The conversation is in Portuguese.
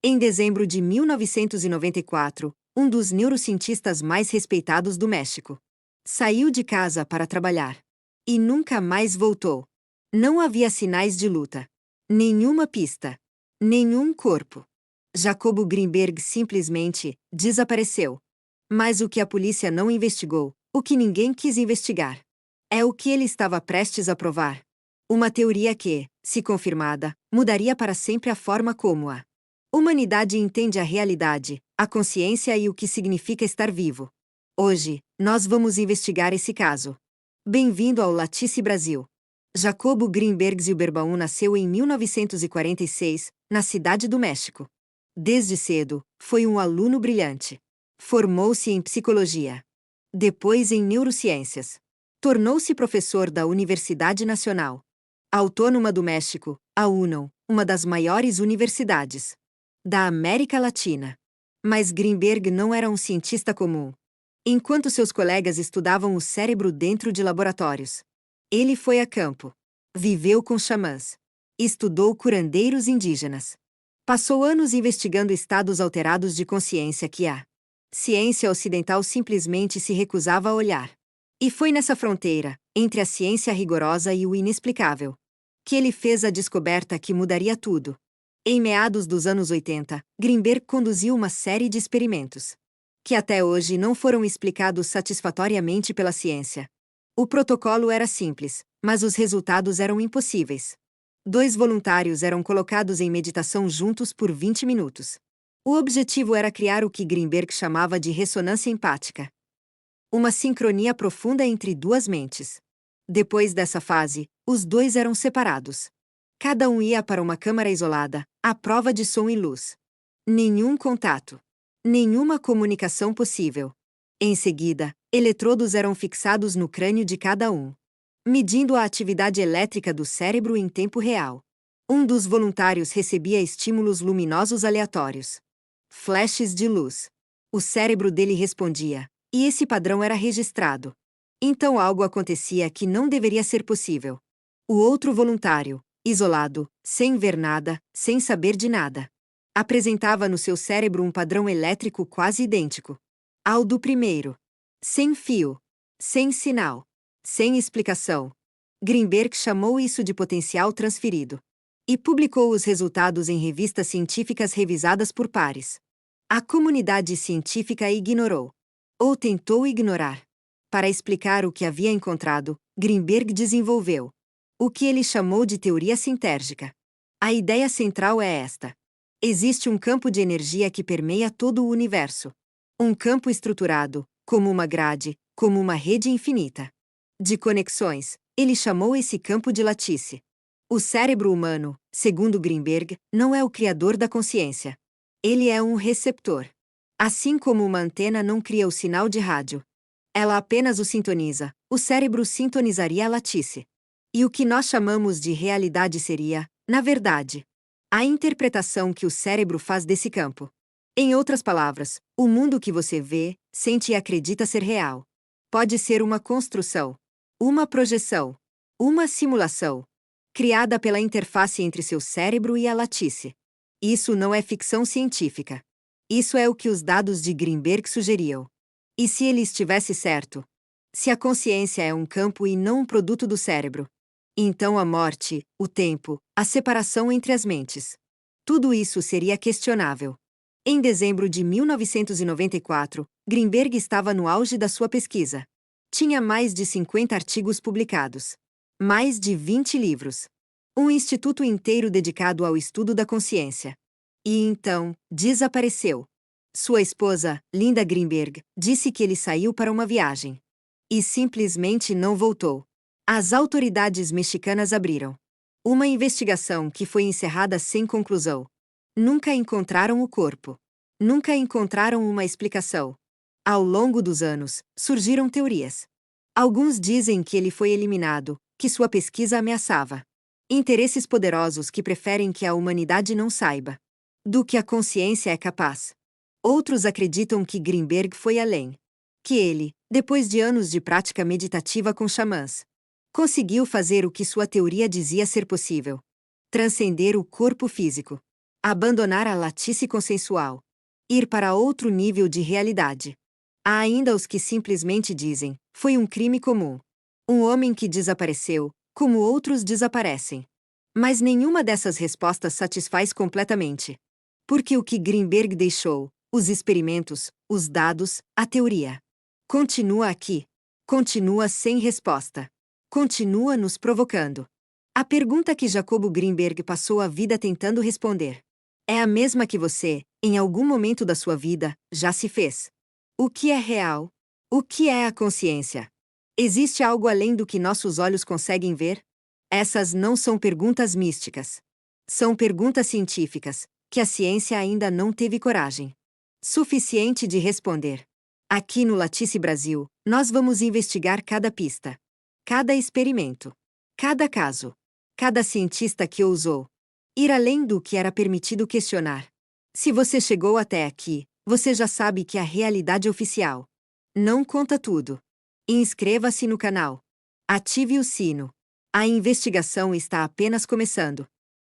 Em dezembro de 1994, um dos neurocientistas mais respeitados do México saiu de casa para trabalhar. E nunca mais voltou. Não havia sinais de luta. Nenhuma pista. Nenhum corpo. Jacobo Greenberg simplesmente desapareceu. Mas o que a polícia não investigou, o que ninguém quis investigar, é o que ele estava prestes a provar. Uma teoria que, se confirmada, mudaria para sempre a forma como a humanidade entende a realidade, a consciência e o que significa estar vivo. Hoje, nós vamos investigar esse caso. Bem-vindo ao Latice Brasil. Jacobo Greenberg Zilberbaum nasceu em 1946, na Cidade do México. Desde cedo, foi um aluno brilhante. Formou-se em psicologia. Depois em neurociências. Tornou-se professor da Universidade Nacional Autônoma do México, a UNAM, uma das maiores universidades da América Latina. Mas Greenberg não era um cientista comum. Enquanto seus colegas estudavam o cérebro dentro de laboratórios, ele foi a campo. Viveu com xamãs. Estudou curandeiros indígenas. Passou anos investigando estados alterados de consciência que a ciência ocidental simplesmente se recusava a olhar. E foi nessa fronteira, entre a ciência rigorosa e o inexplicável, que ele fez a descoberta que mudaria tudo. Em meados dos anos 80, Greenberg conduziu uma série de experimentos que até hoje não foram explicados satisfatoriamente pela ciência. O protocolo era simples, mas os resultados eram impossíveis. 2 voluntários eram colocados em meditação juntos por 20 minutos. O objetivo era criar o que Greenberg chamava de ressonância empática. Uma sincronia profunda entre duas mentes. Depois dessa fase, os 2 eram separados. Cada um ia para uma câmara isolada, à prova de som e luz. Nenhum contato. Nenhuma comunicação possível. Em seguida, eletrodos eram fixados no crânio de cada um, medindo a atividade elétrica do cérebro em tempo real. Um dos voluntários recebia estímulos luminosos aleatórios. Flashes de luz. O cérebro dele respondia, e esse padrão era registrado. Então algo acontecia que não deveria ser possível. O outro voluntário, isolado, sem ver nada, sem saber de nada, apresentava no seu cérebro um padrão elétrico quase idêntico ao do primeiro. Sem fio. Sem sinal. Sem explicação. Greenberg chamou isso de potencial transferido. E publicou os resultados em revistas científicas revisadas por pares. A comunidade científica ignorou. Ou tentou ignorar. Para explicar o que havia encontrado, Greenberg desenvolveu o que ele chamou de teoria sintérgica. A ideia central é esta. Existe um campo de energia que permeia todo o universo. Um campo estruturado, como uma grade, como uma rede infinita de conexões. Ele chamou esse campo de latice. O cérebro humano, segundo Greenberg, não é o criador da consciência. Ele é um receptor. Assim como uma antena não cria o sinal de rádio, ela apenas o sintoniza. O cérebro sintonizaria a latice. E o que nós chamamos de realidade seria, na verdade, a interpretação que o cérebro faz desse campo. Em outras palavras, o mundo que você vê, sente e acredita ser real pode ser uma construção, uma projeção, uma simulação, criada pela interface entre seu cérebro e a latice. Isso não é ficção científica. Isso é o que os dados de Greenberg sugeriam. E se ele estivesse certo? Se a consciência é um campo e não um produto do cérebro, então a morte, o tempo, a separação entre as mentes, tudo isso seria questionável. Em dezembro de 1994, Greenberg estava no auge da sua pesquisa. Tinha mais de 50 artigos publicados. Mais de 20 livros. Um instituto inteiro dedicado ao estudo da consciência. E então, desapareceu. Sua esposa, Linda Greenberg, disse que ele saiu para uma viagem. E simplesmente não voltou. As autoridades mexicanas abriram uma investigação que foi encerrada sem conclusão. Nunca encontraram o corpo. Nunca encontraram uma explicação. Ao longo dos anos, surgiram teorias. Alguns dizem que ele foi eliminado, que sua pesquisa ameaçava interesses poderosos que preferem que a humanidade não saiba do que a consciência é capaz. Outros acreditam que Greenberg foi além. Que ele, depois de anos de prática meditativa com xamãs, conseguiu fazer o que sua teoria dizia ser possível: transcender o corpo físico. Abandonar a latice consensual. Ir para outro nível de realidade. Há ainda os que simplesmente dizem: foi um crime comum. Um homem que desapareceu, como outros desaparecem. Mas nenhuma dessas respostas satisfaz completamente. Porque o que Greenberg deixou, os experimentos, os dados, a teoria, continua aqui. Continua sem resposta. Continua nos provocando. A pergunta que Jacobo Greenberg passou a vida tentando responder é a mesma que você, em algum momento da sua vida, já se fez. O que é real? O que é a consciência? Existe algo além do que nossos olhos conseguem ver? Essas não são perguntas místicas. São perguntas científicas, que a ciência ainda não teve coragem suficiente de responder. Aqui no Latice Brasil, nós vamos investigar cada pista, cada experimento, cada caso, cada cientista que ousou ir além do que era permitido questionar. Se você chegou até aqui, você já sabe que a realidade oficial não conta tudo. Inscreva-se no canal. Ative o sino. A investigação está apenas começando.